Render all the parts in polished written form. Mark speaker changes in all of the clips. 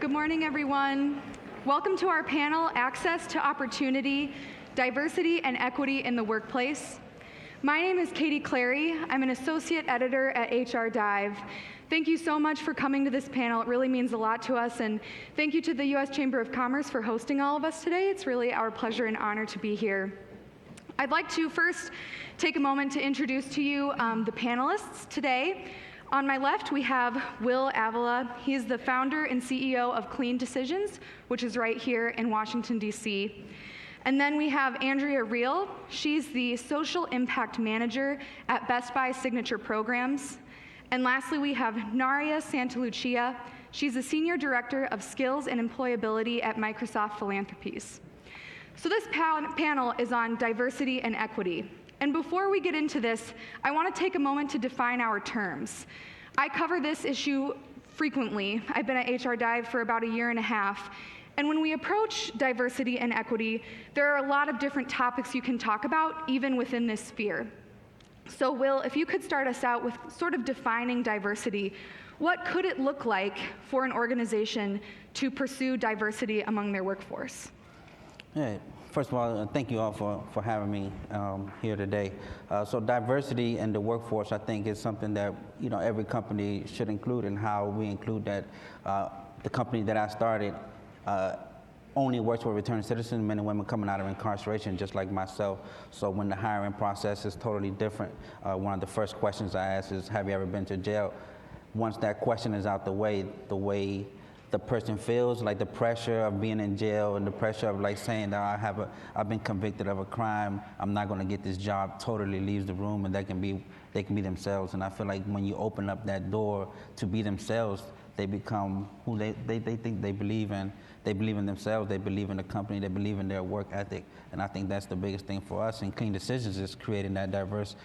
Speaker 1: Good morning, everyone. Welcome to our panel, Access to Opportunity, Diversity and Equity in the Workplace. My name is Katie Clarey. I'm an associate editor at HR Dive. Thank you so much for coming to this panel. It really means a lot to us, and thank you to the U.S. Chamber of Commerce for hosting all of us today. It's really our pleasure and honor to be here. I'd like to first take a moment to introduce to you the panelists today. On my left, we have Will Avila. He is the founder and CEO of Clean Decisions, which is right here in Washington, D.C. And then we have Andrea Riehl. She's the Social Impact Manager at Best Buy Signature Programs. And lastly, we have Naria K. She's the Senior Director of Skills and Employability at Microsoft Philanthropies. So this panel is on diversity and equity. And before we get into this, I want to take a moment to define our terms. I cover this issue frequently. I've been at HR Dive for about a year and a half. And when we approach diversity and equity, there are a lot of different topics you can talk about, even within this sphere. So Will, if you could start us out with sort of defining diversity, what could it look like for an organization to pursue diversity among their workforce?
Speaker 2: Hey, first of all, thank you all for having me here today. So diversity in the workforce, I think, is something that every company should include, and how we include that. The company that I started only works with returned citizens, men and women coming out of incarceration, just like myself. So when the hiring process is totally different, one of the first questions I ask is, have you ever been to jail? Once that question is out the way the person feels, like the pressure of being in jail and the pressure of like saying that I've been convicted of a crime, I'm not going to get this job, totally leaves the room, and they can be themselves. And I feel like when you open up that door to be themselves, they become who they think they believe in. They believe in themselves, they believe in the company, they believe in their work ethic. And I think that's the biggest thing for us. And Clean Decisions is creating that diverse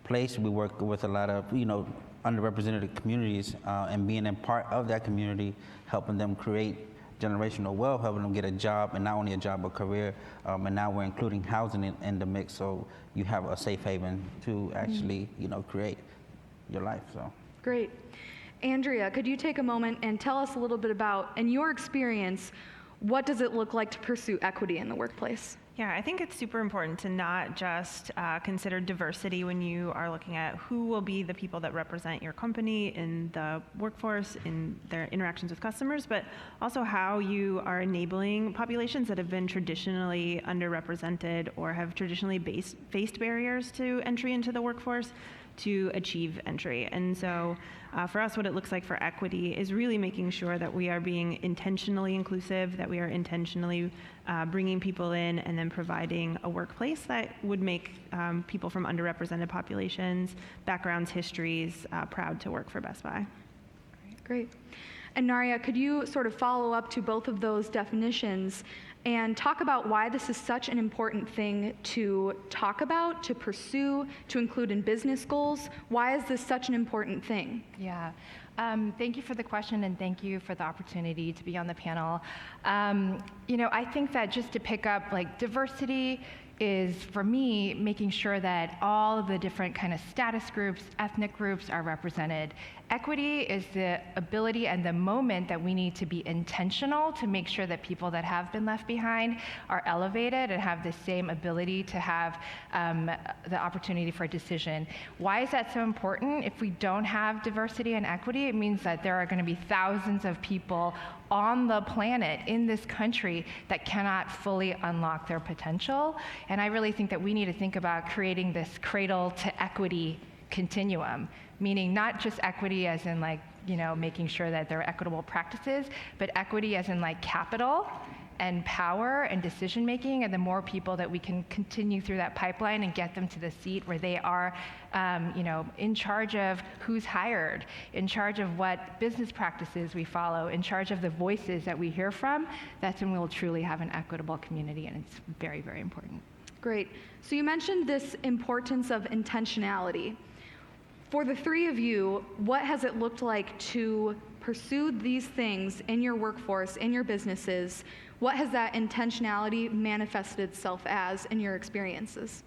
Speaker 2: place. We work with a lot of underrepresented communities, and being a part of that community, helping them create generational wealth, helping them get a job, and not only a job, but career. And now we're including housing in the mix, so you have a safe haven to actually create your life. So
Speaker 1: great. Andrea, could you take a moment and tell us a little bit about, in your experience, what does it look like to pursue equity in the workplace?
Speaker 3: Yeah, I think it's super important to not just consider diversity when you are looking at who will be the people that represent your company in the workforce, in their interactions with customers, but also how you are enabling populations that have been traditionally underrepresented or have traditionally faced barriers to entry into the workforce to achieve entry. And so for us, what it looks like for equity is really making sure that we are being intentionally inclusive, that we are intentionally bringing people in, and then providing a workplace that would make people from underrepresented populations, backgrounds, histories, proud to work for Best Buy.
Speaker 1: Great. And Naria, could you sort of follow up to both of those definitions and talk about why this is such an important thing to talk about, to pursue, to include in business goals? Why is this such an important thing?
Speaker 4: Yeah. Thank you for the question, and thank you for the opportunity to be on the panel. I think that just to pick up, diversity is, for me, making sure that all of the different kind of status groups, ethnic groups are represented. Equity is the ability and the moment that we need to be intentional to make sure that people that have been left behind are elevated and have the same ability to have the opportunity for a decision. Why is that so important? If we don't have diversity and equity, it means that there are going to be thousands of people on the planet, in this country, that cannot fully unlock their potential. And I really think that we need to think about creating this cradle to equity continuum, meaning not just equity as in making sure that there are equitable practices, but equity as in capital and power and decision making, and the more people that we can continue through that pipeline and get them to the seat where they are in charge of who's hired, in charge of what business practices we follow, in charge of the voices that we hear from, that's when we'll truly have an equitable community, and it's very, very important.
Speaker 1: Great. So you mentioned this importance of intentionality. For the three of you, what has it looked like to pursue these things in your workforce, in your businesses? What has that intentionality manifested itself as in your experiences?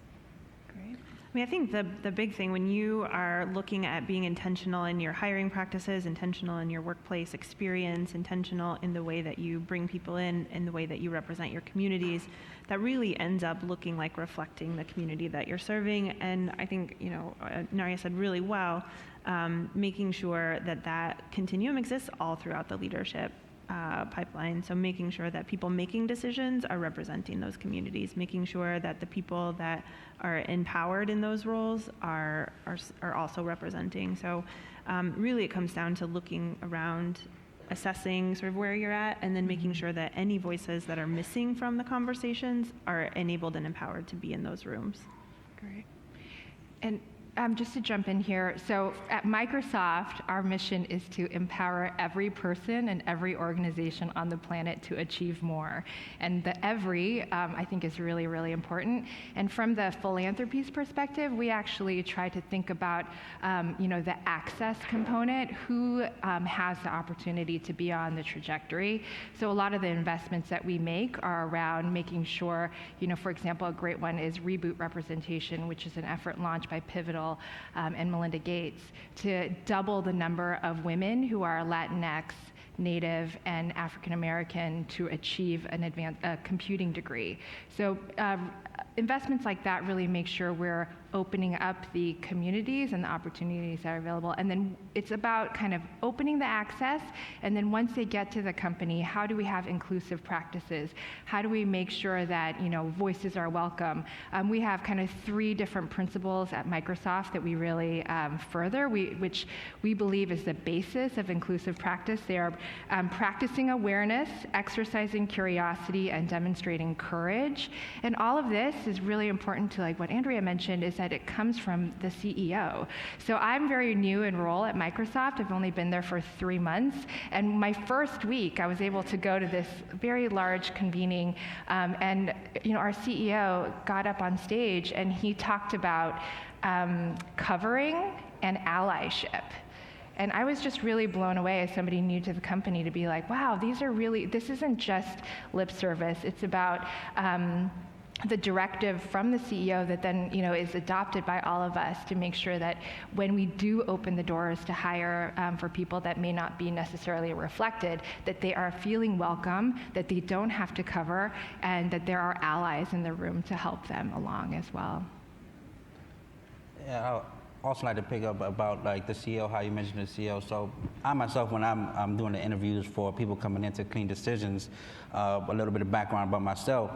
Speaker 3: Great. I mean, I think the big thing when you are looking at being intentional in your hiring practices, intentional in your workplace experience, intentional in the way that you bring people in the way that you represent your communities, that really ends up looking like reflecting the community that you're serving. And I think, Naria said really well, making sure that that continuum exists all throughout the leadership pipeline. So making sure that people making decisions are representing those communities, making sure that the people that are empowered in those roles are also representing. So really it comes down to looking around, assessing sort of where you're at, and then making sure that any voices that are missing from the conversations are enabled and empowered to be in those rooms.
Speaker 4: Great. And just to jump in here, so at Microsoft, our mission is to empower every person and every organization on the planet to achieve more. And the every, I think, is really, really important. And from the philanthropies perspective, we actually try to think about, the access component, who has the opportunity to be on the trajectory. So a lot of the investments that we make are around making sure, for example, a great one is Reboot Representation, which is an effort launched by Pivotal and Melinda Gates to double the number of women who are Latinx, Native, and African American to achieve an advanced computing degree. So investments like that really make sure we're opening up the communities and the opportunities that are available. And then it's about kind of opening the access, and then once they get to the company, how do we have inclusive practices? How do we make sure that, voices are welcome? We have kind of 3 different principles at Microsoft that we really further, which we believe is the basis of inclusive practice. They are practicing awareness, exercising curiosity, and demonstrating courage. And all of this is really important to, like what Andrea mentioned, is that it comes from the CEO. So I'm very new in role at Microsoft. I've only been there for 3 months. And my first week, I was able to go to this very large convening, and our CEO got up on stage and he talked about covering and allyship. And I was just really blown away as somebody new to the company to be like, wow, this isn't just lip service. It's about the directive from the CEO that then, is adopted by all of us to make sure that when we do open the doors to hire for people that may not be necessarily reflected, that they are feeling welcome, that they don't have to cover, and that there are allies in the room to help them along as well.
Speaker 2: Yeah, I also like to pick up about like the CEO, how you mentioned the CEO. So I myself, when I'm doing the interviews for people coming into Clean Decisions, a little bit of background about myself.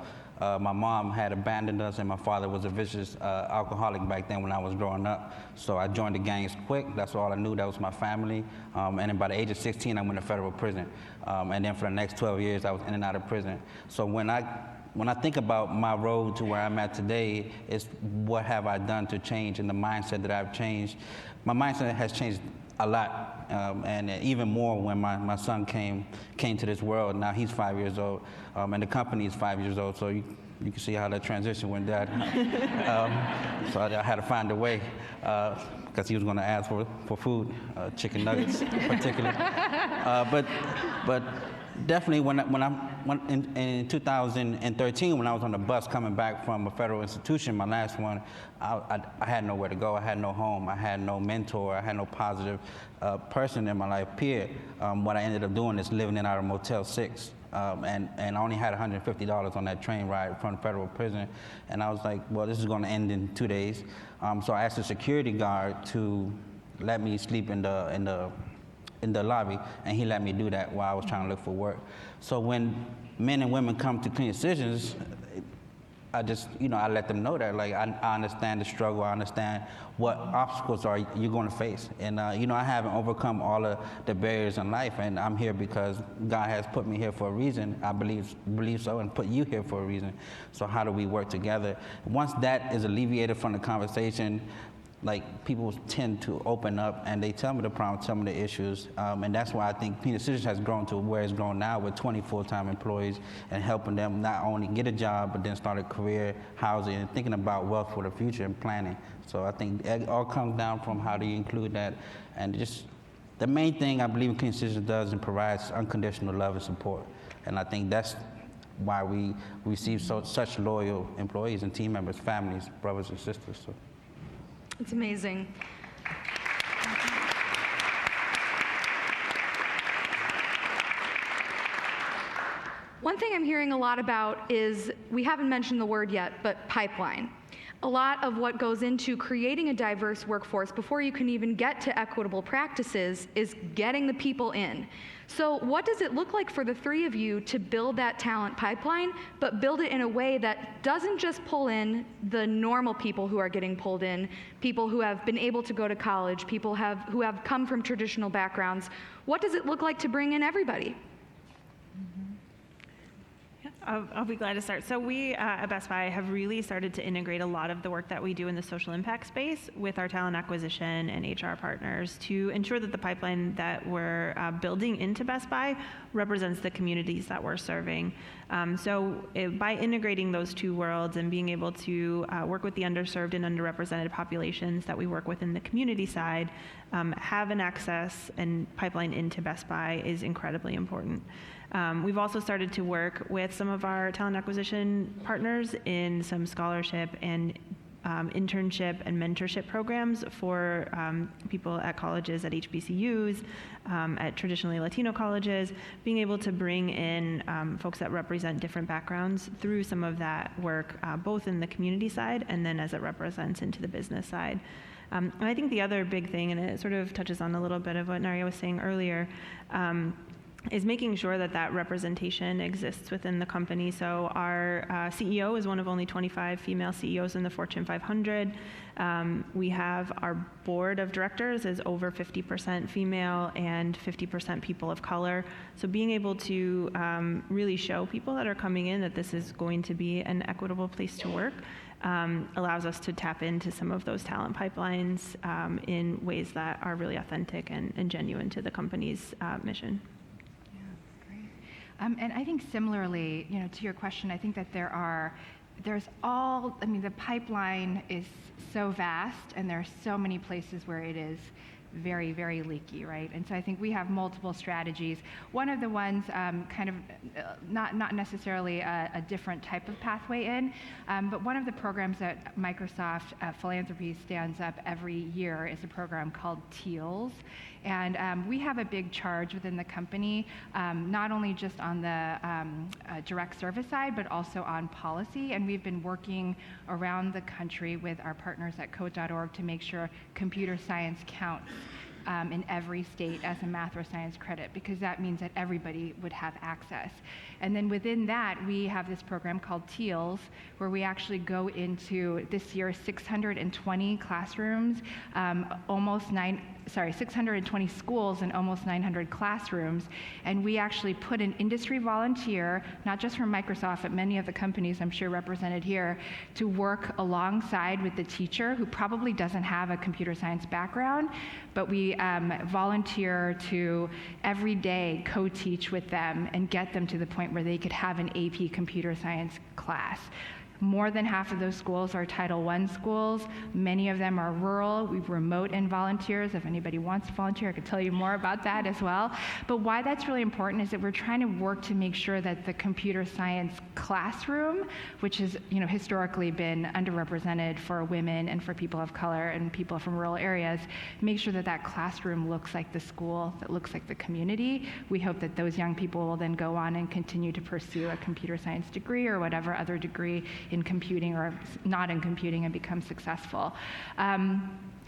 Speaker 2: My mom had abandoned us, and my father was a vicious alcoholic back then when I was growing up. So I joined the gangs quick. That's all I knew. That was my family. And then by the age of 16, I went to federal prison. And then for the next 12 years, I was in and out of prison. So when I think about my road to where I'm at today, it's what have I done to change, and the mindset that I've changed. My mindset has changed a lot, and even more when my son came to this world. Now he's 5 years old, and the company is 5 years old, so you can see how that transition went down. So I had to find a way, because he was going to ask for food, chicken nuggets in particular. But definitely when in 2013, when I was on the bus coming back from a federal institution, my last one, I had nowhere to go. I had no home. I had no mentor. I had no positive person in my life, peer. What I ended up doing is living in our Motel 6. And I only had $150 on that train ride from federal prison. And I was like, well, this is going to end in 2 days. So I asked the security guard to let me sleep in the lobby, and he let me do that while I was trying to look for work. So when men and women come to Clean Decisions, I just, I let them know that, like, I understand the struggle, I understand what obstacles are you're going to face. And, I haven't overcome all of the barriers in life, and I'm here because God has put me here for a reason. I believe so, and put you here for a reason. So how do we work together? Once that is alleviated from the conversation, like, people tend to open up and they tell me the problems, tell me the issues, and that's why I think Clean Decisions has grown to where it's grown now with 20 full-time employees, and helping them not only get a job but then start a career, housing, and thinking about wealth for the future and planning. So I think it all comes down from how do you include that, and just the main thing I believe Clean Decisions does and provides unconditional love and support, and I think that's why we receive such loyal employees and team members, families, brothers and sisters. So.
Speaker 1: It's amazing. One thing I'm hearing a lot about is, we haven't mentioned the word yet, but pipeline. A lot of what goes into creating a diverse workforce before you can even get to equitable practices is getting the people in. So what does it look like for the three of you to build that talent pipeline, but build it in a way that doesn't just pull in the normal people who are getting pulled in, people who have been able to go to college, people who have come from traditional backgrounds? What does it look like to bring in everybody?
Speaker 3: I'll be glad to start. So we at Best Buy have really started to integrate a lot of the work that we do in the social impact space with our talent acquisition and HR partners to ensure that the pipeline that we're building into Best Buy represents the communities that we're serving. By integrating those two worlds and being able to work with the underserved and underrepresented populations that we work with in the community side, have an access and pipeline into Best Buy is incredibly important. We've also started to work with some of our talent acquisition partners in some scholarship and internship and mentorship programs for people at colleges, at HBCUs, at traditionally Latino colleges, being able to bring in folks that represent different backgrounds through some of that work, both in the community side and then as it represents into the business side. And I think the other big thing, and it sort of touches on a little bit of what Naria was saying earlier, is making sure that that representation exists within the company. So our CEO is one of only 25 female CEOs in the Fortune 500. We have our board of directors is over 50% female and 50% people of color. So being able to really show people that are coming in that this is going to be an equitable place to work allows us to tap into some of those talent pipelines in ways that are really authentic and genuine to the company's mission.
Speaker 4: And I think similarly, to your question, I think that the pipeline is so vast and there are so many places where it is very, very leaky, right? And so I think we have multiple strategies. One of the ones, not necessarily a different type of pathway in, but one of the programs that Microsoft Philanthropies stands up every year is a program called TEALS. And we have a big charge within the company, not only just on the direct service side, but also on policy. And we've been working around the country with our partners at code.org to make sure computer science counts in every state as a math or science credit, because that means that everybody would have access. And then within that, we have this program called TEALS, where we actually go into this year 620 classrooms, 620 schools and almost 900 classrooms. And we actually put an industry volunteer, not just from Microsoft, but many of the companies I'm sure represented here, to work alongside with the teacher who probably doesn't have a computer science background, but we volunteer to every day co-teach with them and get them to the point where they could have an AP computer science class. More than half of those schools are Title I schools. Many of them are rural. We remote in volunteers. If anybody wants to volunteer, I could tell you more about that as well. But why that's really important is that we're trying to work to make sure that the computer science classroom, which has historically been underrepresented for women and for people of color and people from rural areas, make sure that that classroom looks like the school, that looks like the community. We hope that those young people will then go on and continue to pursue a computer science degree or whatever other degree in computing or not in computing and become successful.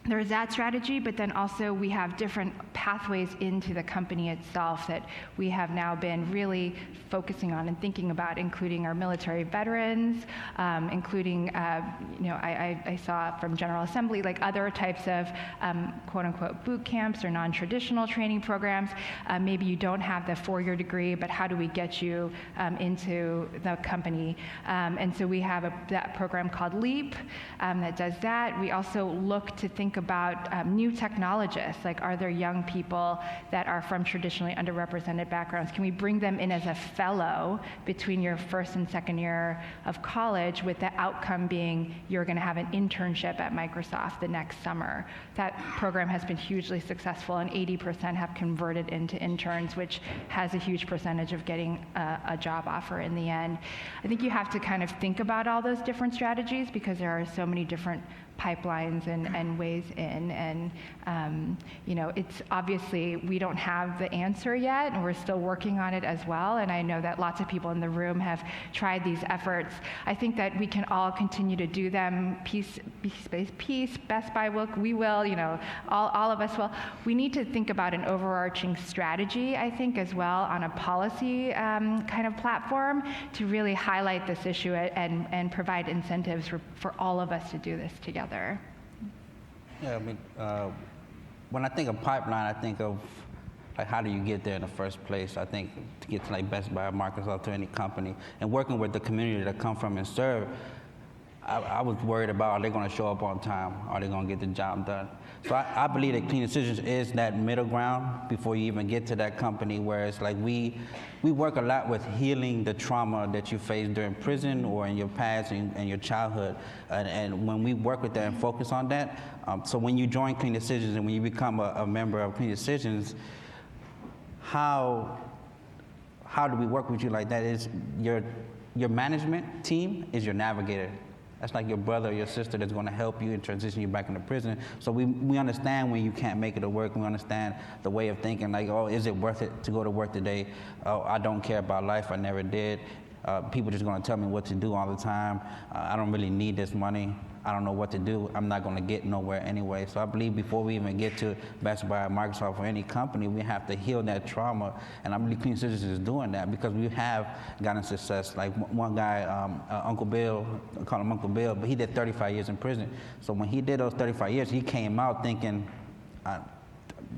Speaker 4: There is that strategy, but then also we have different pathways into the company itself that we have now been really focusing on and thinking about, including our military veterans, including, I saw from General Assembly, like other types of quote unquote boot camps or non-traditional training programs. Maybe you don't have the 4-year degree, but how do we get you into the company? And so we have that program called LEAP that does that. We also look to think about new technologists, like are there young people that are from traditionally underrepresented backgrounds? Can we bring them in as a fellow between your first and second year of college, with the outcome being you're going to have an internship at Microsoft the next summer? That program has been hugely successful, and 80% have converted into interns, which has a huge percentage of getting a job offer in the end. I think you have to kind of think about all those different strategies because there are so many different pipelines and ways in. And it's obviously we don't have the answer yet, and we're still working on it as well. And I know that lots of people in the room have tried these efforts. I think that we can all continue to do them piece, Best Buy will, we will, all of us will. We need to think about an overarching strategy, I think, as well on a policy kind of platform to really highlight this issue and provide incentives for all of us to do this together.
Speaker 2: Yeah, I mean, when I think of pipeline, I think of like how do you get there in the first place? I think to get to like Best Buy, Microsoft, to any company, and working with the community that I come from and serve, I was worried about, are they going to show up on time? Are they going to get the job done? So I believe that Clean Decisions is that middle ground before you even get to that company, where it's like we work a lot with healing the trauma that you faced during prison or in your past and your childhood. And when we work with that and focus on that, so when you join Clean Decisions and when you become a member of Clean Decisions, how do we work with you like that? Is your management team is your navigator. That's like your brother or your sister that's going to help you and transition you back into prison. So we understand when you can't make it to work. We understand the way of thinking, like, oh, is it worth it to go to work today? Oh, I don't care about life. I never did. People just going to tell me what to do all the time. I don't really need this money. I don't know what to do. I'm not going to get nowhere anyway. So I believe before we even get to Best Buy, Microsoft, or any company, we have to heal that trauma. And I believe Clean Decisions is doing that because we have gotten success. Like one guy, Uncle Bill, I call him Uncle Bill, but he did 35 years in prison. So when he did those 35 years, he came out thinking, I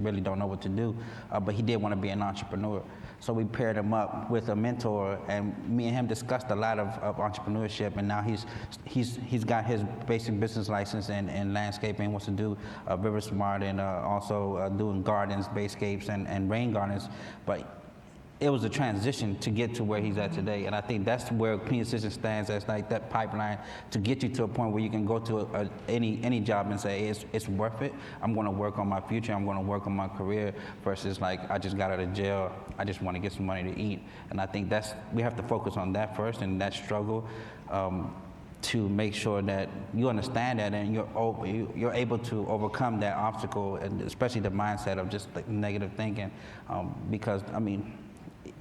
Speaker 2: really don't know what to do, but he did want to be an entrepreneur. So we paired him up with a mentor, and me and him discussed a lot of entrepreneurship. And now he's got his basic business license in landscaping, wants to do river smart, and also doing gardens, basecapes, and rain gardens. But it was a transition to get to where he's at today. And I think that's where Clean Decisions stands as like that pipeline to get you to a point where you can go to any job and say, it's worth it. I'm going to work on my future. I'm going to work on my career versus like, I just got out of jail. I just want to get some money to eat. And I think we have to focus on that first and that struggle to make sure that you understand that and you're able to overcome that obstacle, and especially the mindset of just like negative thinking. Because, I mean,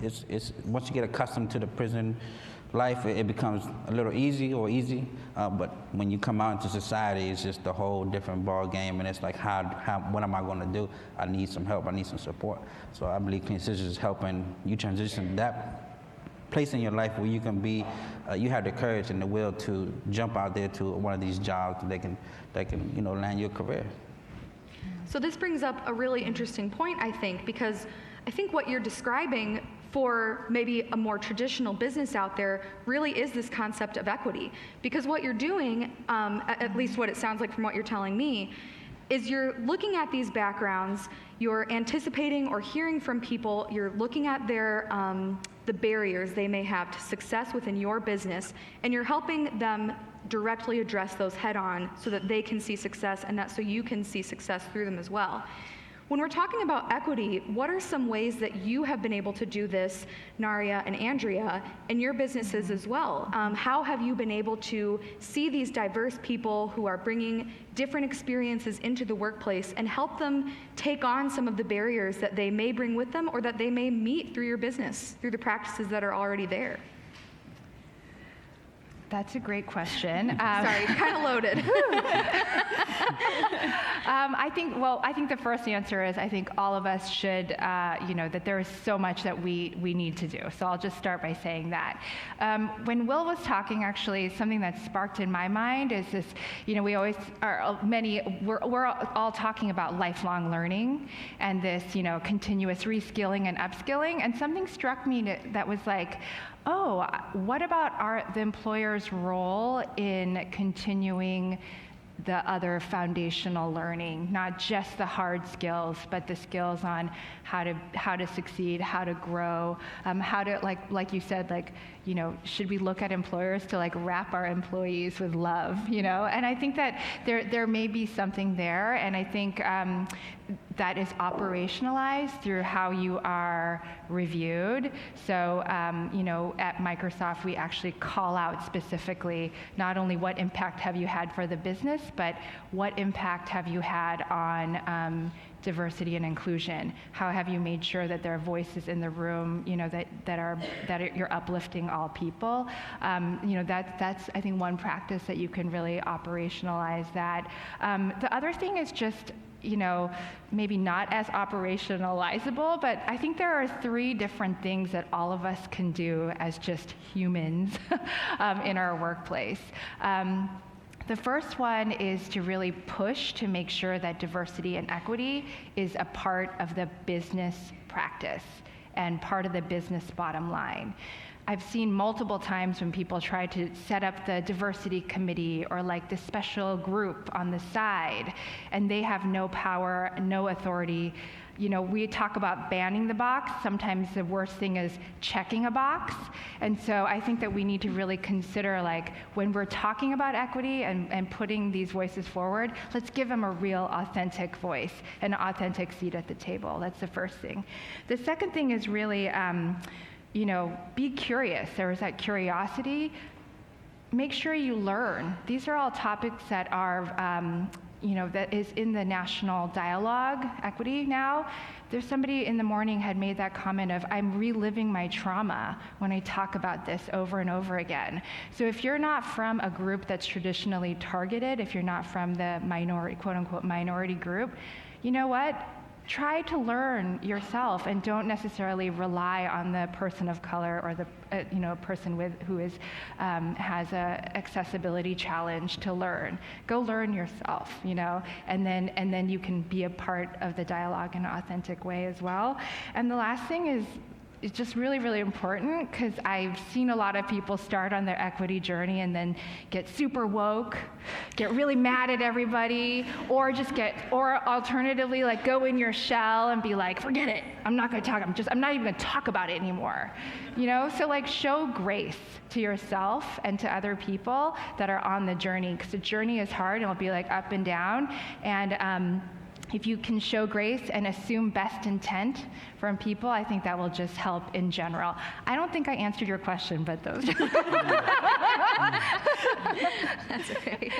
Speaker 2: it's once you get accustomed to the prison life, it becomes a little easy, but when you come out into society, it's just a whole different ball game, and it's like, what am I going to do? I need some help, I need some support. So I believe Clean Decisions is helping you transition that place in your life where you can be, you have the courage and the will to jump out there to one of these jobs that can land your career.
Speaker 1: So this brings up a really interesting point, I think, because I think what you're describing for maybe a more traditional business out there really is this concept of equity. Because what you're doing, at least what it sounds like from what you're telling me, is you're looking at these backgrounds, you're anticipating or hearing from people, you're looking at their the barriers they may have to success within your business, and you're helping them directly address those head on so that they can see success, and that so you can see success through them as well. When we're talking about equity, what are some ways that you have been able to do this, Naria and Andrea, in your businesses as well? How have you been able to see these diverse people who are bringing different experiences into the workplace and help them take on some of the barriers that they may bring with them or that they may meet through your business, through the practices that are already there?
Speaker 4: That's a great question.
Speaker 1: Sorry, kind of loaded.
Speaker 4: I think the first answer is I think all of us should, that there is so much that we need to do. So I'll just start by saying that. When Will was talking, actually, something that sparked in my mind is this, we always are, we're all talking about lifelong learning and this, continuous reskilling and upskilling. And something struck me that was like, oh, what about the employer's role in continuing the other foundational learning, not just the hard skills, but the skills on how to succeed, how to grow, how to, like you said, should we look at employers to like wrap our employees with love, And I think that there may be something there, and I think that is operationalized through how you are reviewed. So, at Microsoft, we actually call out specifically not only what impact have you had for the business, but what impact have you had on diversity and inclusion? How have you made sure that there are voices in the room, that you're uplifting all people? That's I think one practice that you can really operationalize that. The other thing is just maybe not as operationalizable, but I think there are 3 different things that all of us can do as just humans in our workplace. The first one is to really push to make sure that diversity and equity is a part of the business practice and part of the business bottom line. I've seen multiple times when people try to set up the diversity committee or like the special group on the side, and they have no power, no authority. We talk about banning the box. Sometimes the worst thing is checking a box. And so I think that we need to really consider, like, when we're talking about equity and putting these voices forward, let's give them a real authentic voice, an authentic seat at the table. That's the first thing. The second thing is really, be curious. There is that curiosity. Make sure you learn. These are all topics that are that is in the national dialogue, equity now. There's somebody in the morning had made that comment of, I'm reliving my trauma when I talk about this over and over again. So if you're not from a group that's traditionally targeted, if you're not from the minority, quote unquote, minority group, you know what? Try to learn yourself and don't necessarily rely on the person of color or the person who has a accessibility challenge to learn. Go learn yourself, and then you can be a part of the dialogue in an authentic way as well. And the last thing is it's just really, really important, because I've seen a lot of people start on their equity journey and then get super woke, get really mad at everybody, or alternatively, like, go in your shell and be like, forget it, I'm not even gonna talk about it anymore. So like, show grace to yourself and to other people that are on the journey, because the journey is hard and it'll be like up and down. And if you can show grace and assume best intent from people, I think that will just help in general. I don't think I answered your question, but those.
Speaker 1: That's okay.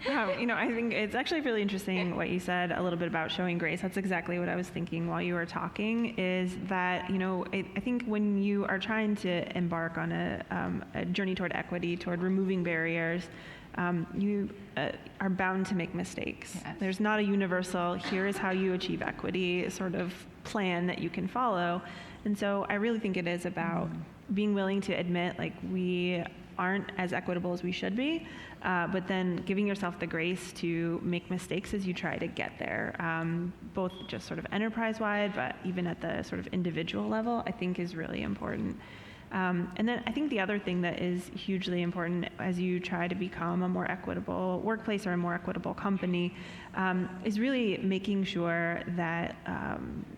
Speaker 3: I think it's actually really interesting what you said a little bit about showing grace. That's exactly what I was thinking while you were talking, is that, I think when you are trying to embark on a journey toward equity, toward removing barriers, you are bound to make mistakes.
Speaker 4: Yes.
Speaker 3: There's not a universal, here is how you achieve equity sort of plan that you can follow. And so I really think it is about being willing to admit, like, we aren't as equitable as we should be, but then giving yourself the grace to make mistakes as you try to get there, both just sort of enterprise-wide, but even at the sort of individual level, I think is really important. And then I think the other thing that is hugely important as you try to become a more equitable workplace or a more equitable company is really making sure that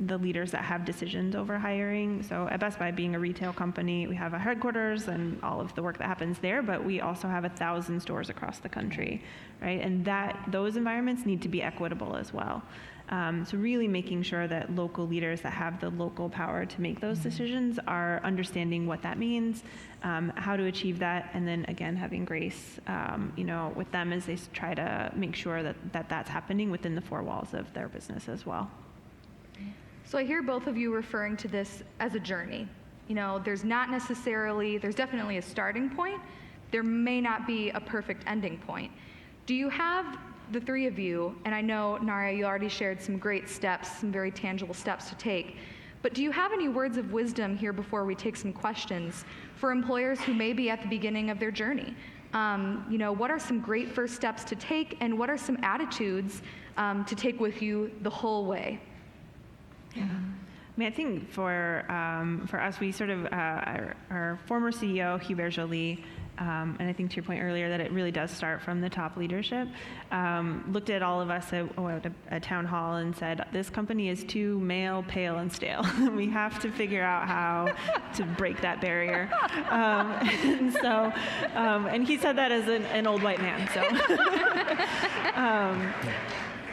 Speaker 3: the leaders that have decisions over hiring, so at Best Buy, being a retail company, we have a headquarters and all of the work that happens there, but we also have 1,000 stores across the country, right? And those environments need to be equitable as well. So really making sure that local leaders that have the local power to make those decisions are understanding what that means, how to achieve that, and then again having grace, with them as they try to make sure that that's happening within the 4 walls of their business as well.
Speaker 1: So I hear both of you referring to this as a journey. There's definitely a starting point. There may not be a perfect ending point. Do you have, the 3 of you, and I know, Naria, you already shared some great steps, some very tangible steps to take, but do you have any words of wisdom here before we take some questions for employers who may be at the beginning of their journey? What are some great first steps to take, and what are some attitudes to take with you the whole way?
Speaker 3: Yeah. I think for us, we sort of, our former CEO, Hubert Joly, And I think to your point earlier that it really does start from the top leadership. Looked at all of us at a town hall and said, this company is too male, pale, and stale. We have to figure out how to break that barrier. And he said that as an old white man. So.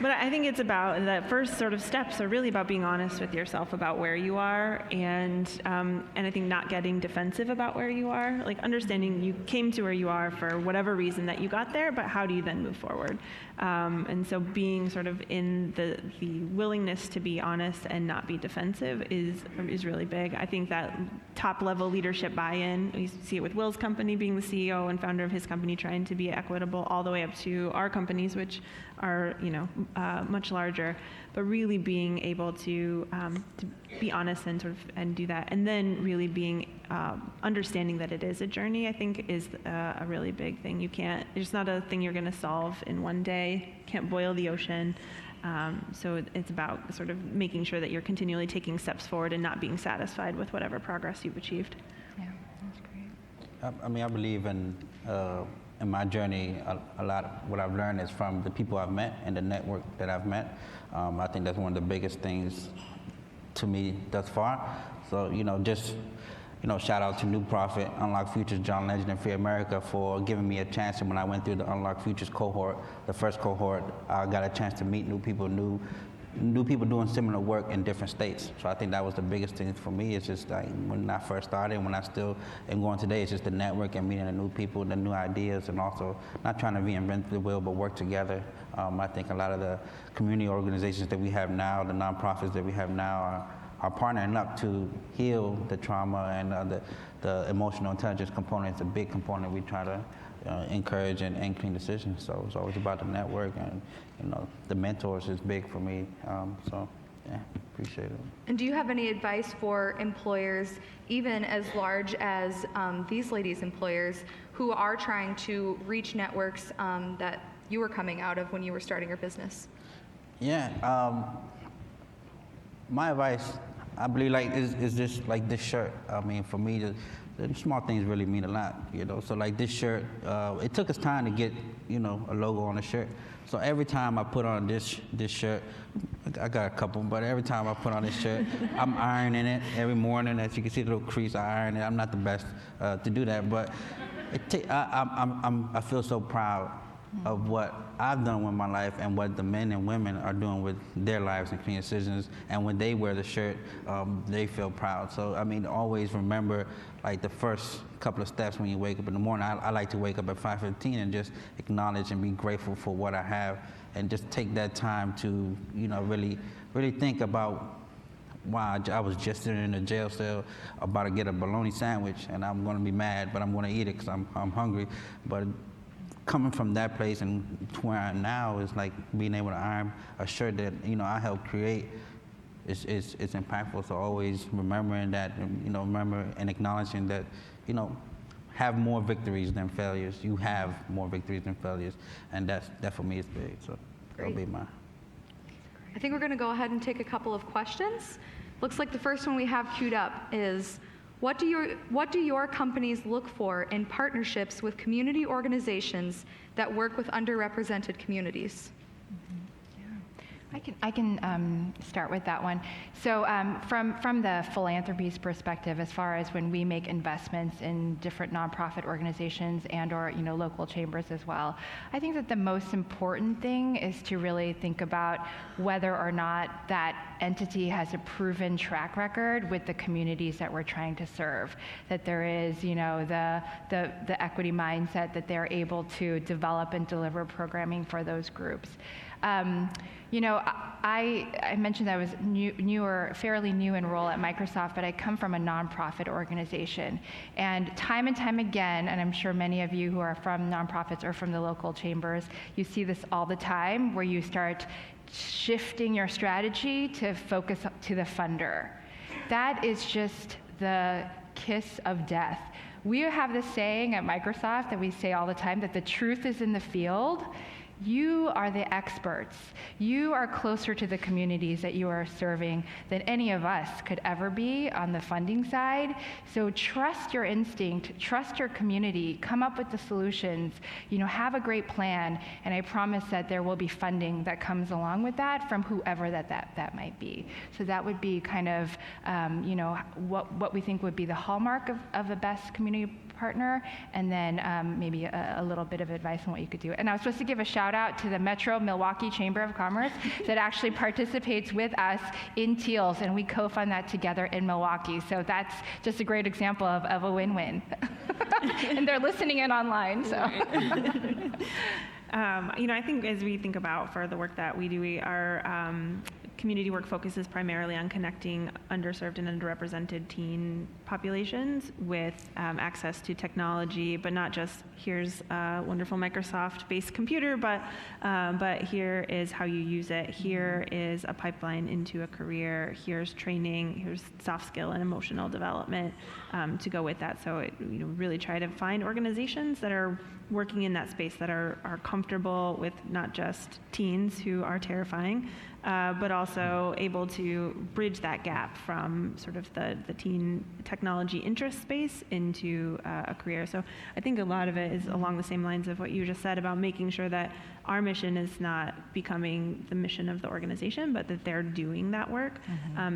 Speaker 3: But I think it's about the first sort of steps are really about being honest with yourself about where you are, and I think not getting defensive about where you are, like understanding you came to where you are for whatever reason that you got there, but how do you then move forward? And so being sort of in the willingness to be honest and not be defensive is really big. I think that top level leadership buy-in, you see it with Will's company being the CEO and founder of his company trying to be equitable all the way up to our companies, which are, much larger, but really being able to be honest and and do that, and then really being understanding that it is a journey, I think is a really big thing. It's not a thing you're going to solve in one day. Can't boil the ocean. So it's about sort of making sure that you're continually taking steps forward and not being satisfied with whatever progress you've achieved.
Speaker 4: Yeah, that's great.
Speaker 2: I believe in my journey, a lot of what I've learned is from the people I've met and the network that I've met. I think that's one of the biggest things to me thus far. So, shout out to New Profit, Unlock Futures, John Legend, and Free America for giving me a chance. And when I went through the Unlock Futures cohort, the first cohort, I got a chance to meet new people doing similar work in different states. So I think that was the biggest thing for me. It's just like when I first started, when I still am going today, it's just the network and meeting the new people, the new ideas, and also not trying to reinvent the wheel, but work together. I think a lot of the community organizations that we have now, the nonprofits that we have now are partnering up to heal the trauma and the emotional intelligence component. It's a big component we try to encourage and clean decisions. So it's always about the network, and the mentors is big for me. Appreciate it.
Speaker 1: And do you have any advice for employers, even as large as these ladies' employers, who are trying to reach networks that you were coming out of when you were starting your business? Yeah.
Speaker 2: My advice, I believe, is just like this shirt. I mean, for me, the small things really mean a lot, So like this shirt, it took us time to get, a logo on the shirt. So every time I put on this shirt, I got a couple, but every time I put on this shirt, I'm ironing it every morning. As you can see, the little crease, I iron it. I'm not the best to do that, but I feel so proud of what I've done with my life and what the men and women are doing with their lives and clean decisions. And when they wear the shirt, they feel proud. So, always remember, like, the first couple of steps when you wake up in the morning. I like to wake up at 5:15 and just acknowledge and be grateful for what I have, and just take that time to, really, really think about, wow, I was just in a jail cell about to get a bologna sandwich, and I'm going to be mad, but I'm going to eat it because I'm hungry. But coming from that place and to where I am now is like being able to iron a shirt that I helped create is impactful. So always remembering that, remember and acknowledging that, have more victories than failures. You have more victories than failures, and that for me is big. So that'll be mine.
Speaker 1: I think we're going to go ahead and take a couple of questions. Looks like the first one we have queued up is, what do your companies look for in partnerships with community organizations that work with underrepresented communities?
Speaker 4: I can start with that one. So from the philanthropies perspective, as far as when we make investments in different nonprofit organizations and/or local chambers as well, I think that the most important thing is to really think about whether or not that entity has a proven track record with the communities that we're trying to serve. That there is the equity mindset, that they're able to develop and deliver programming for those groups. I mentioned I was fairly new in role at Microsoft, but I come from a nonprofit organization. And time again, and I'm sure many of you who are from nonprofits or from the local chambers, you see this all the time, where you start shifting your strategy to focus to the funder. That is just the kiss of death. We have this saying at Microsoft that we say all the time, that the truth is in the field. You are the experts. You are closer to the communities that you are serving than any of us could ever be on the funding side. So trust your instinct, trust your community, come up with the solutions, have a great plan, and I promise that there will be funding that comes along with that from whoever that might be. So that would be kind of, what we think would be the hallmark of a best community partner, and then maybe a little bit of advice on what you could do. And I was supposed to give a shout out to the Metro Milwaukee Chamber of Commerce that actually participates with us in TEALS, and we co-fund that together in Milwaukee. So that's just a great example of a win-win. And they're listening in online, so.
Speaker 3: I think as we think about for the work that we do, our community work focuses primarily on connecting underserved and underrepresented teen populations with access to technology, but not just here's a wonderful Microsoft-based computer, but here is how you use it. Here is a pipeline into a career. Here's training. Here's soft skill and emotional development to go with that. So really try to find organizations that are working in that space that are comfortable with not just teens who are terrifying, but also able to bridge that gap from sort of the teen technology interest space into a career. So I think a lot of it is along the same lines of what you just said about making sure that our mission is not becoming the mission of the organization, but that they're doing that work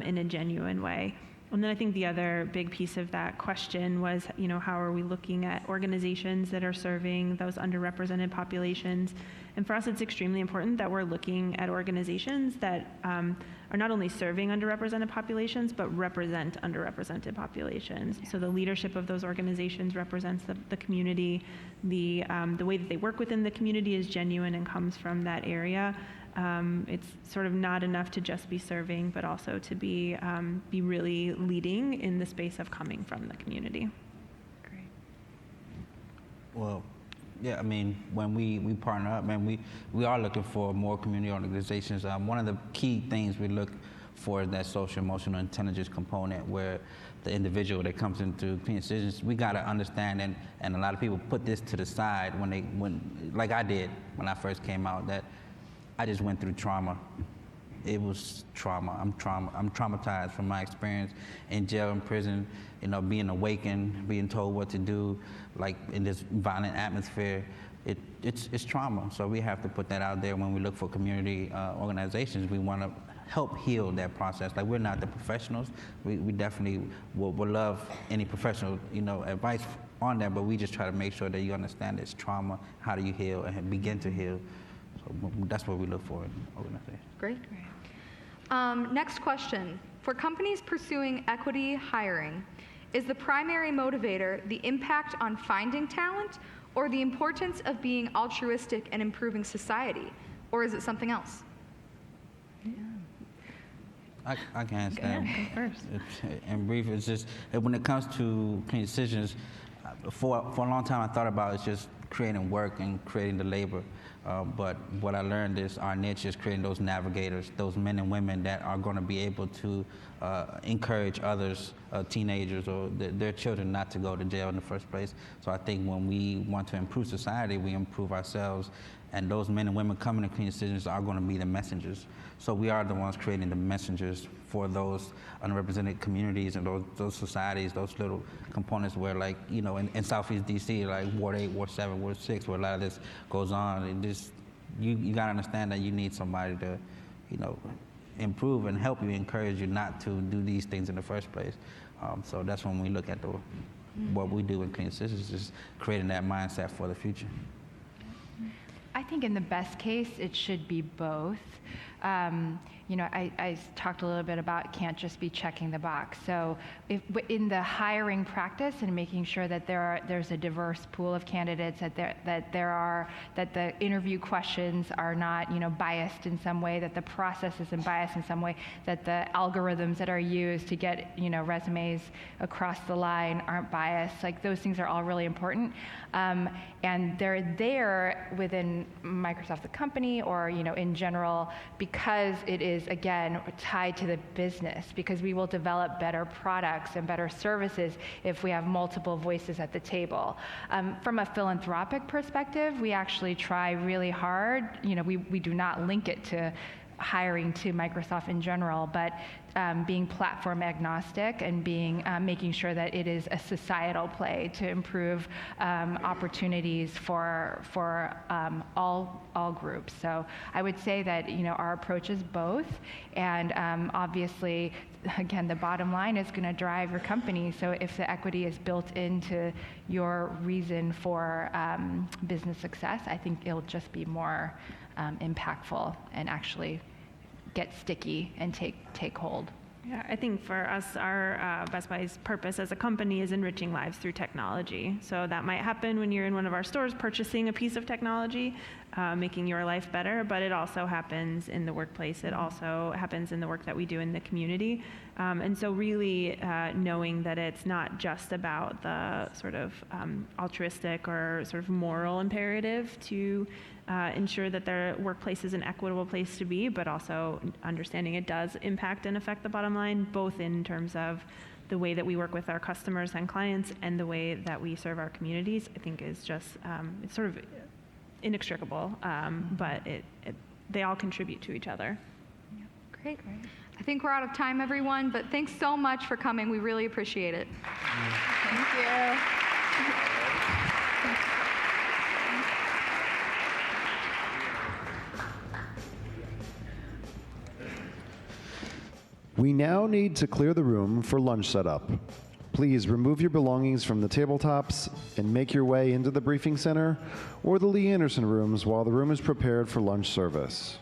Speaker 3: in a genuine way. And then I think the other big piece of that question was, how are we looking at organizations that are serving those underrepresented populations? And for us, it's extremely important that we're looking at organizations that are not only serving underrepresented populations, but represent underrepresented populations. Yeah. So the leadership of those organizations represents the community. The way that they work within the community is genuine and comes from that area. It's sort of not enough to just be serving, but also to be really leading in the space of coming from the community.
Speaker 4: Great.
Speaker 2: Well, yeah, I mean, when we partner up, man, we are looking for more community organizations. One of the key things we look for is that social emotional intelligence component, where the individual that comes into clean decisions, we got to understand, and a lot of people put this to the side when like I did when I first came out, that I just went through trauma. It was trauma. I'm traumatized from my experience in jail and prison, being awakened, being told what to do, like in this violent atmosphere. It's trauma. So we have to put that out there when we look for community organizations. We want to help heal that process. Like, we're not the professionals. We definitely will love any professional, advice on that, but we just try to make sure that you understand it's trauma. How do you heal and begin to heal? That's what we look for in organizations.
Speaker 1: Great. Next question. For companies pursuing equity hiring, is the primary motivator the impact on finding talent, or the importance of being altruistic and improving society? Or is it something else?
Speaker 2: I can answer that.
Speaker 3: Yeah, first.
Speaker 2: In brief, it's just when it comes to clean decisions, for a long time I thought about it's just creating work and creating the labor. But what I learned is our niche is creating those navigators, those men and women that are going to be able to encourage others, teenagers or their children, not to go to jail in the first place. So I think when we want to improve society, we improve ourselves. And those men and women coming to clean decisions are going to be the messengers. So we are the ones creating the messengers for those underrepresented communities and those societies, those little components where, like, in Southeast DC, like Ward 8, Ward 7, Ward 6, where a lot of this goes on. And just, you got to understand that you need somebody to, improve and help you, encourage you not to do these things in the first place. So that's when we look at what we do in clean decisions, is creating that mindset for the future.
Speaker 4: I think in the best case, it should be both. I talked a little bit about can't just be checking the box. So in the hiring practice and making sure that there's a diverse pool of candidates, that the interview questions are not biased in some way, that the process isn't biased in some way, that the algorithms that are used to get resumes across the line aren't biased. Like, those things are all really important, and they're there within Microsoft the company, or in general, because it is is, again, tied to the business, because we will develop better products and better services if we have multiple voices at the table. From a philanthropic perspective, we actually try really hard. We do not link it to hiring to Microsoft in general, but being platform agnostic and making sure that it is a societal play to improve opportunities for all groups. So I would say that our approach is both, and obviously, again, the bottom line is going to drive your company. So if the equity is built into your reason for business success, I think it'll just be more impactful and actually get sticky and take hold.
Speaker 3: Yeah, I think for us, our Best Buy's purpose as a company is enriching lives through technology. So that might happen when you're in one of our stores purchasing a piece of technology, making your life better, but it also happens in the workplace. It also happens in the work that we do in the community. And so really knowing that it's not just about the sort of altruistic or sort of moral imperative to ensure that their workplace is an equitable place to be, but also understanding it does impact and affect the bottom line, both in terms of the way that we work with our customers and clients and the way that we serve our communities, I think is just, it's sort of inextricable, but they all contribute to each other.
Speaker 1: Great. I think we're out of time, everyone, but thanks so much for coming. We really appreciate it.
Speaker 4: Thank you.
Speaker 5: We now need to clear the room for lunch setup. Please remove your belongings from the tabletops and make your way into the briefing center or the Lee Anderson rooms while the room is prepared for lunch service.